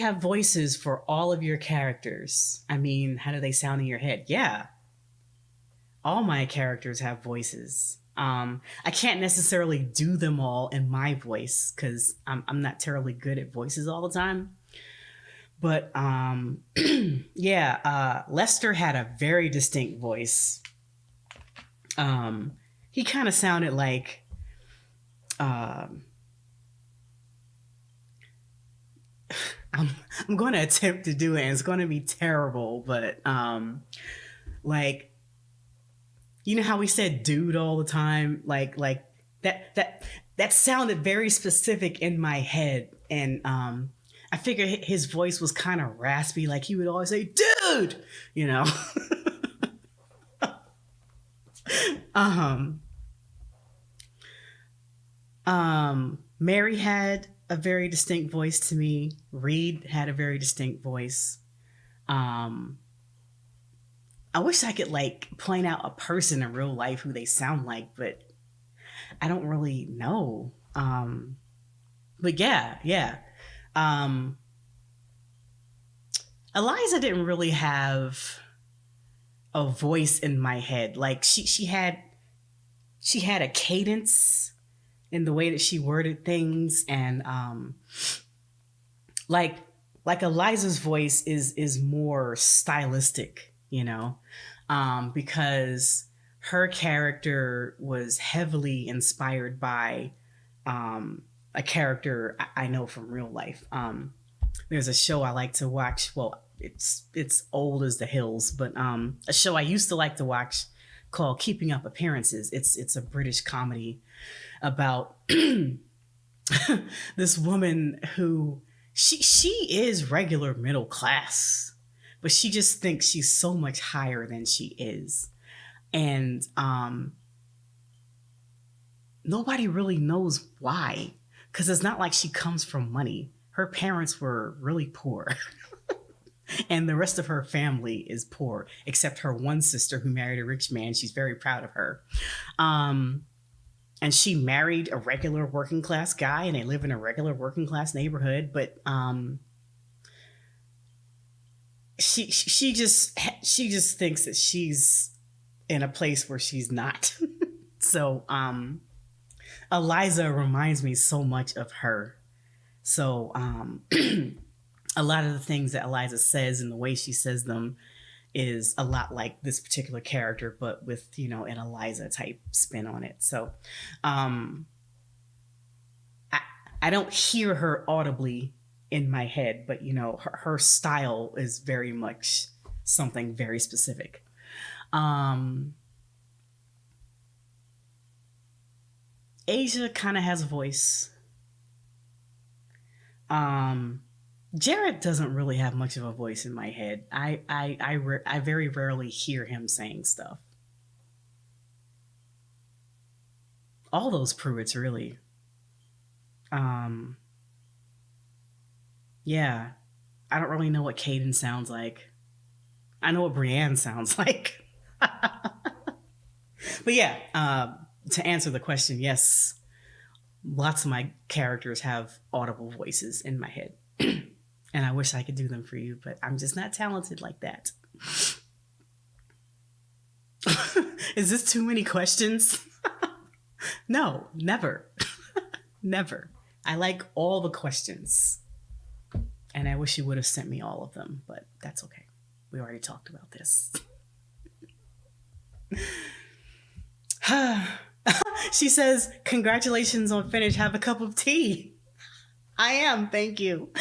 have voices for all of your characters. I mean, how do they sound in your head? Yeah, all my characters have voices. I can't necessarily do them all in my voice because I'm not terribly good at voices all the time. But yeah, Lester had a very distinct voice. He kind of sounded like um, I'm I'm going to attempt to do it, and it's going to be terrible. But like you know how we said "dude" all the time, like that sounded very specific in my head, and I figured his voice was kind of raspy, like he would always say "dude," you know. um, Mary had a very distinct voice to me. Reed had a very distinct voice. Um, I wish I could like point out a person in real life who they sound like, but I don't really know. But yeah, yeah. Um, Eliza didn't really have a voice in my head. Like she had a cadence in the way that she worded things, and like Eliza's voice is more stylistic, you know, because her character was heavily inspired by a character I know from real life. There's a show I like to watch. Well, it's old as the hills, but a show I used to like to watch called Keeping Up Appearances. It's a British comedy about this woman who she is regular middle class, but she just thinks she's so much higher than she is, and nobody really knows why, because it's not like she comes from money. Her parents were really poor. And the rest of her family is poor, except her one sister who married a rich man. She's very proud of her. Um, and she married a regular working class guy, and they live in a regular working class neighborhood. But she just thinks that she's in a place where she's not. So Eliza reminds me so much of her. So a lot of the things that Eliza says and the way she says them is a lot like this particular character, but with, you know, an Eliza type spin on it. So I, I don't hear her audibly in my head, but, you know, her style is very much something very specific. Um, Asia kind of has a voice. Um, Jared doesn't really have much of a voice in my head. I very rarely hear him saying stuff. All those Pruitts, really. Um, yeah, I don't really know what Caden sounds like. I know what Brienne sounds like. But yeah, to answer the question, yes, lots of my characters have audible voices in my head. And I wish I could do them for you, but I'm just not talented like that. Is this too many questions? No, never. Never. I like all the questions. And I wish you would have sent me all of them, but that's okay. We already talked about this. She says, congratulations on finish. Have a cup of tea. I am. Thank you.